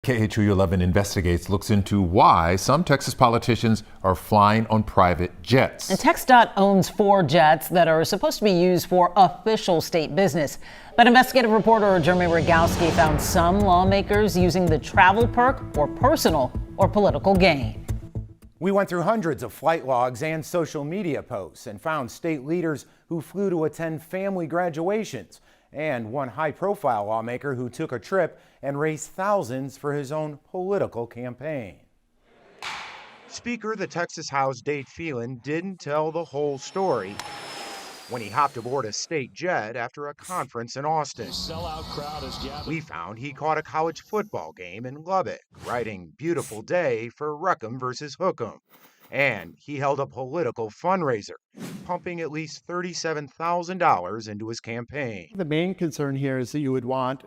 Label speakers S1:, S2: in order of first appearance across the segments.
S1: KHOU 11 Investigates looks into why some Texas politicians are flying on private jets.
S2: And TxDOT owns 4 jets that are supposed to be used for official state business. But investigative reporter Jeremy Rogowski found some lawmakers using the travel perk for personal or political gain.
S3: We went through hundreds of flight logs and social media posts and found state leaders who flew to attend family graduations, and one high-profile lawmaker who took a trip and raised thousands for his own political campaign.
S4: Speaker of the Texas House, Dade Phelan, didn't tell the whole story when he hopped aboard a state jet after a conference in Austin. We found he caught a college football game in Lubbock, writing "Beautiful Day" for Wreckham versus Hookham. And he held a political fundraiser, pumping at least $37,000 into his campaign.
S5: The main concern here is that you would want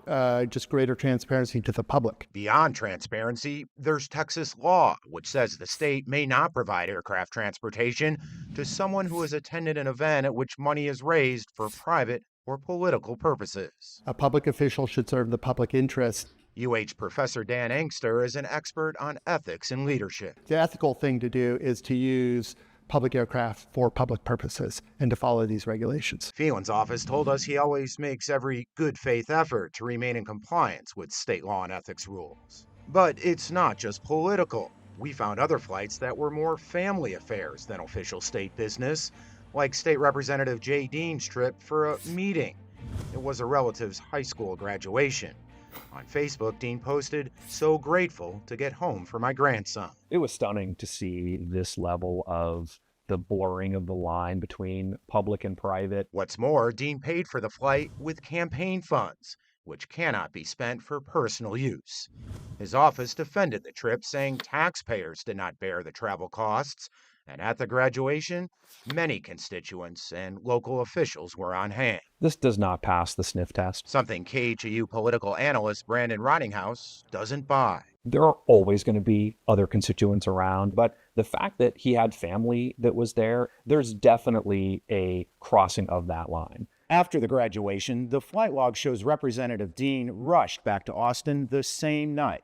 S5: just greater transparency to the public.
S4: Beyond transparency, there's Texas law, which says the state may not provide aircraft transportation to someone who has attended an event at which money is raised for private or political purposes.
S5: A public official should serve the public interest.
S4: UH Professor Dan Angster is an expert on ethics and leadership.
S5: The ethical thing to do is to use public aircraft for public purposes and to follow these regulations.
S4: Phelan's office told us he always makes every good faith effort to remain in compliance with state law and ethics rules. But it's not just political. We found other flights that were more family affairs than official state business, like State Representative Jay Dean's trip for a meeting. It was a relative's high school graduation. On Facebook, Dean posted, "So grateful to get home for my grandson."
S6: It was stunning to see this level of the blurring of the line between public and private.
S4: What's more, Dean paid for the flight with campaign funds, which cannot be spent for personal use. His office defended the trip, saying taxpayers did not bear the travel costs, and at the graduation, many constituents and local officials were on hand.
S6: This does not pass the sniff test.
S4: Something KHOU political analyst Brandon Rottinghouse doesn't buy.
S6: There are always going to be other constituents around, but the fact that he had family that was there, there's definitely a crossing of that line.
S3: After the graduation, the flight log shows Representative Dean rushed back to Austin the same night.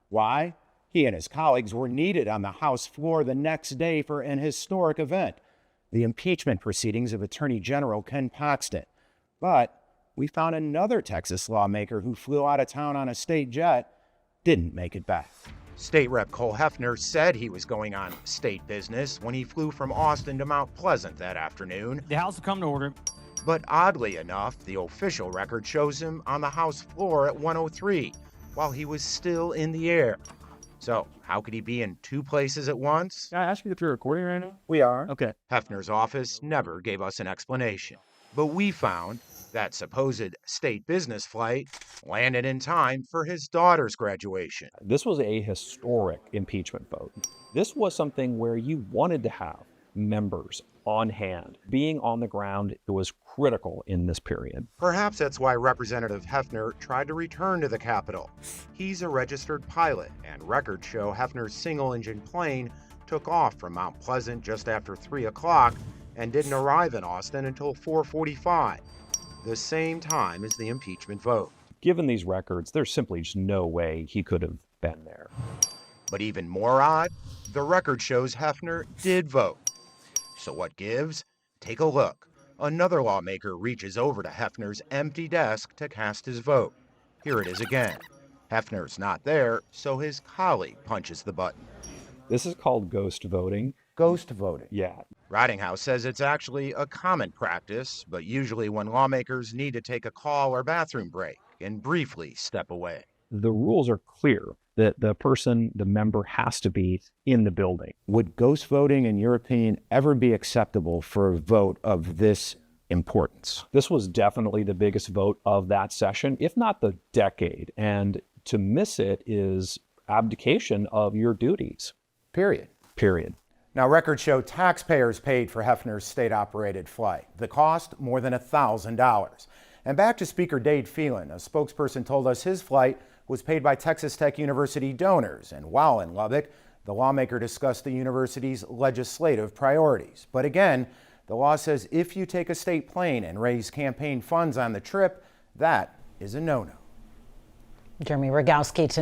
S3: Why? He and his colleagues were needed on the House floor the next day for an historic event, the impeachment proceedings of Attorney General Ken Paxton. But we found another Texas lawmaker who flew out of town on a state jet didn't make it back.
S4: State Rep Cole Hefner said he was going on state business when he flew from Austin to Mount Pleasant that afternoon.
S7: The House will come to order.
S4: But oddly enough, the official record shows him on the House floor at 1:03 while he was still in the air. So how could he be in 2 places at once?
S7: Can I ask you if you're recording right now?
S3: We are.
S7: Okay.
S4: Hefner's office never gave us an explanation. But we found that supposed state business flight landed in time for his daughter's graduation.
S6: This was a historic impeachment vote. This was something where you wanted to have members on hand. Being on the ground was critical in this period.
S4: Perhaps that's why Representative Hefner tried to return to the Capitol. He's a registered pilot, and records show Hefner's single-engine plane took off from Mount Pleasant just after 3 o'clock and didn't arrive in Austin until 4:45, the same time as the impeachment vote.
S6: Given these records, there's simply just no way he could have been there.
S4: But even more odd, the record shows Hefner did vote. So what gives? Take a look. Another lawmaker reaches over to Hefner's empty desk to cast his vote. Here it is again. Hefner's not there, so his colleague punches the button.
S6: This is called ghost voting.
S3: Ghost voting.
S6: Yeah.
S4: Rottinghouse says it's actually a common practice, but usually when lawmakers need to take a call or bathroom break and briefly step away.
S6: The rules are clear that the member has to be in the building.
S3: Would ghost voting, in your opinion, ever be acceptable for a vote of this importance?
S6: This was definitely the biggest vote of that session, if not the decade. And to miss it is abdication of your duties.
S3: Period. Now, records show taxpayers paid for Hefner's state-operated flight. The cost, more than $1,000. And back to Speaker Dade Phelan, a spokesperson told us his flight was paid by Texas Tech University donors. And while in Lubbock, the lawmaker discussed the university's legislative priorities. But again, the law says if you take a state plane and raise campaign funds on the trip, that is a no-no.
S2: Jeremy Rogowski tonight.